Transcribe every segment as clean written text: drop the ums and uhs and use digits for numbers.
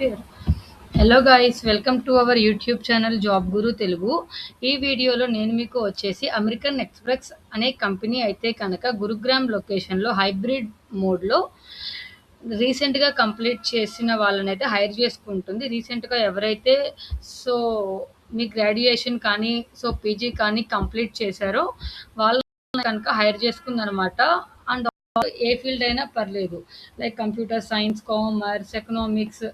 Sure. Hello guys, welcome to our YouTube channel Job Guru Telugu. ఈ వీడియోలో నేను మీకు వచ్చేసి అమెరికన్ ఎక్స్ప్రెస్ అనే కంపెనీ అయితే కనుక గురుగ్రామ్ లొకేషన్లో హైబ్రిడ్ మోడ్లో రీసెంట్గా కంప్లీట్ చేసిన వాళ్ళని అయితే హైర్ చేసుకుంటుంది. రీసెంట్గా ఎవరైతే సో మీ గ్రాడ్యుయేషన్ కానీ పీజీ కానీ కంప్లీట్ చేశారో వాళ్ళని కనుక హైర్ చేసుకుందనమాట. అండ్ ఏ ఫీల్డ్ అయినా పర్లేదు, like computer science, commerce, economics,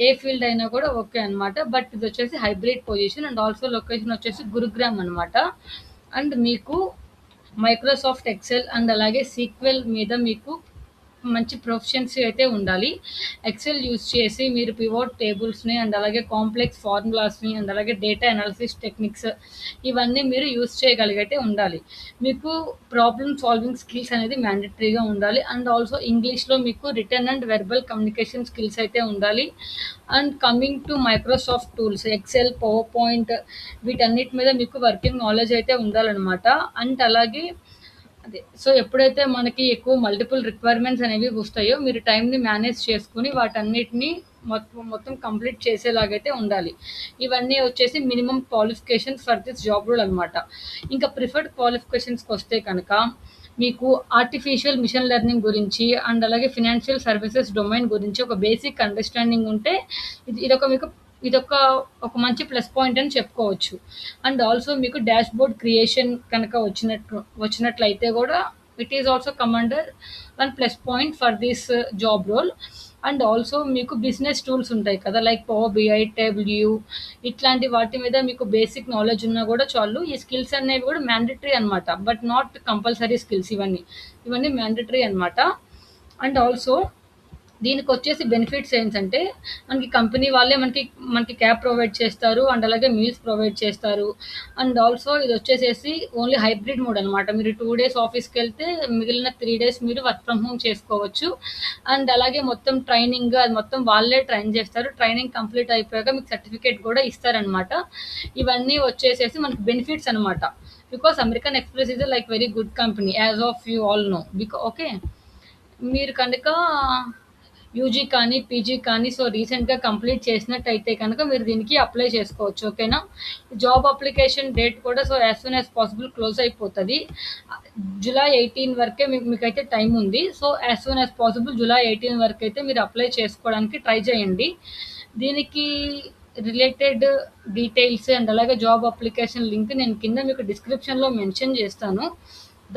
ఏ ఫీల్డ్ అయినా కూడా ఓకే అనమాట. బట్ ఇది వచ్చేసి hybrid position and also location వచ్చేసి గురుగ్రామ్ అనమాట. అండ్ మీకు మైక్రోసాఫ్ట్ ఎక్సెల్ అండ్ అలాగే సీక్వెల్ మీద మీకు మంచి ప్రొఫిషియన్సీ అయితే ఉండాలి. ఎక్సెల్ యూజ్ చేసి మీరు పివోట్ టేబుల్స్ని అండ్ అలాగే కాంప్లెక్స్ ఫార్ములాస్ని అండ్ అలాగే డేటా అనాలిసిస్ టెక్నిక్స్ ఇవన్నీ మీరు యూజ్ చేయగలిగితే ఉండాలి. మీకు ప్రాబ్లమ్ సాల్వింగ్ స్కిల్స్ అనేది మ్యాండటరీగా ఉండాలి. అండ్ ఆల్సో ఇంగ్లీష్లో మీకు written and verbal communication skills అయితే ఉండాలి. And coming to Microsoft tools, Excel, PowerPoint, వీటన్నిటి మీద మీకు వర్కింగ్ నాలెడ్జ్ అయితే ఉండాలన్నమాట. అండ్ అలాగే సో ఎప్పుడైతే మనకి ఎక్కువ మల్టిపుల్ రిక్వైర్మెంట్స్ అనేవి వస్తాయో మీరు టైంని మేనేజ్ చేసుకుని వాటన్నిటిని మొత్తం కంప్లీట్ చేసేలాగైతే ఉండాలి. ఇవన్నీ వచ్చేసి minimum qualifications for this job role అనమాట. ఇంకా ప్రిఫర్డ్ క్వాలిఫికేషన్స్కి వస్తే కనుక మీకు ఆర్టిఫిషియల్ మిషన్ లెర్నింగ్ గురించి అండ్ అలాగే ఫినాన్షియల్ సర్వీసెస్ డొమైన్ గురించి ఒక బేసిక్ అండర్స్టాండింగ్ ఉంటే ఇదొక మంచి ప్లస్ పాయింట్ అని చెప్పుకోవచ్చు. అండ్ ఆల్సో మీకు డాష్ బోర్డ్ క్రియేషన్ కనుక వచ్చినట్లయితే కూడా it is also commander one plus point for this job role. And also మీకు బిజినెస్ టూల్స్ ఉంటాయి కదా, లైక్ పవర్ బిఐ, టేబుల్యూ, ఇట్లాంటి వాటి మీద మీకు బేసిక్ నాలెడ్జ్ ఉన్నా కూడా చాలు. ఈ స్కిల్స్ అనేవి కూడా మ్యాండటరీ అనమాట, బట్ నాట్ కంపల్సరీ స్కిల్స్. ఇవన్నీ మ్యాండటరీ అనమాట. అండ్ ఆల్సో దీనికి వచ్చేసి బెనిఫిట్స్ ఏంటంటే మనకి కంపెనీ వాళ్ళే మనకి క్యాబ్ ప్రొవైడ్ చేస్తారు అండ్ అలాగే మీల్స్ ప్రొవైడ్ చేస్తారు. అండ్ ఆల్సో ఇది వచ్చేసేసి ఓన్లీ హైబ్రిడ్ మోడ్ అనమాట. మీరు 2 days ఆఫీస్కి వెళ్తే మిగిలిన 3 days మీరు వర్క్ ఫ్రమ్ హోమ్ చేసుకోవచ్చు. అండ్ అలాగే మొత్తం ట్రైనింగ్ అది మొత్తం వాళ్ళే ట్రైన్ చేస్తారు. ట్రైనింగ్ కంప్లీట్ అయిపోయాక మీకు సర్టిఫికేట్ కూడా ఇస్తారనమాట. ఇవన్నీ వచ్చేసేసి మనకి బెనిఫిట్స్ అనమాట. Because American Express is like very good company as of you all know. Okay, మీరు కనుక యూజీ కానీ పీజీ కానీ రీసెంట్గా కంప్లీట్ చేసినట్టయితే కనుక మీరు దీనికి అప్లై చేసుకోవచ్చు. ఓకేనా. జాబ్ అప్లికేషన్ డేట్ కూడా as soon as possible close అయిపోతుంది. July 18 వరకే మీకైతే టైం ఉంది. As soon as possible July 18 వరకు అయితే మీరు అప్లై చేసుకోవడానికి ట్రై చేయండి. దీనికి రిలేటెడ్ డీటెయిల్స్ అండ్ అలాగే జాబ్ అప్లికేషన్ లింక్ నేను కింద మీకు డిస్క్రిప్షన్లో మెన్షన్ చేస్తాను.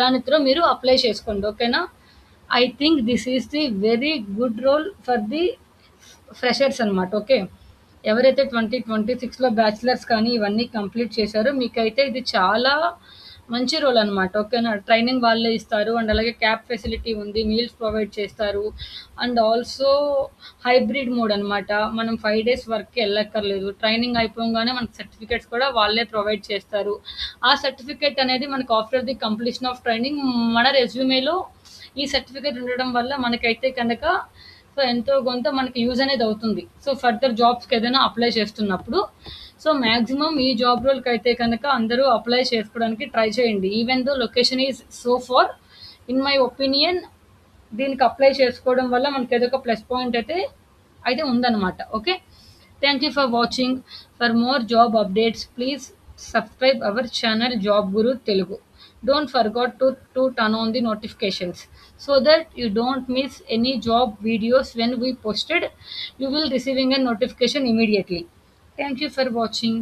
దాని త్రూ మీరు అప్లై చేసుకోండి. ఓకేనా. I think this is the very good role for the freshers అనమాట. ఓకే, ఎవరైతే 2026లో బ్యాచిలర్స్ కానీ ఇవన్నీ కంప్లీట్ చేశారో మీకైతే ఇది చాలా మంచి రోల్ అనమాట. ఓకేనా. ట్రైనింగ్ వాళ్ళే ఇస్తారు అండ్ అలాగే క్యాబ్ ఫెసిలిటీ ఉంది, మీల్స్ ప్రొవైడ్ చేస్తారు. అండ్ ఆల్సో హైబ్రిడ్ మోడ్ అనమాట. మనం 5 days వర్క్కి వెళ్ళక్కర్లేదు. ట్రైనింగ్ అయిపోగానే మనకి సర్టిఫికేట్స్ కూడా వాళ్ళే ప్రొవైడ్ చేస్తారు. ఆ సర్టిఫికేట్ అనేది మనకు after the completion of training మన రెజ్యూమేలో ఈ సర్టిఫికేట్ ఉండడం వల్ల మనకైతే కనుక ఎంతో కొంత మనకి యూజ్ అనేది అవుతుంది. ఫర్దర్ జాబ్స్కి ఏదైనా అప్లై చేస్తున్నప్పుడు మ్యాక్సిమం ఈ జాబ్ రోల్కి అయితే కనుక అందరూ అప్లై చేసుకోవడానికి ట్రై చేయండి. Even though location is so far, in my opinion దీనికి అప్లై చేసుకోవడం వల్ల మనకి ఏదో ఒక ప్లస్ పాయింట్ అయితే ఉందన్నమాట. Okay, thank you for watching. For more job updates please subscribe our channel Job Guru Telugu. Don't forget to turn on the notifications so that you don't miss any job videos when we posted. You will receiving a notification immediately. Thank you for watching.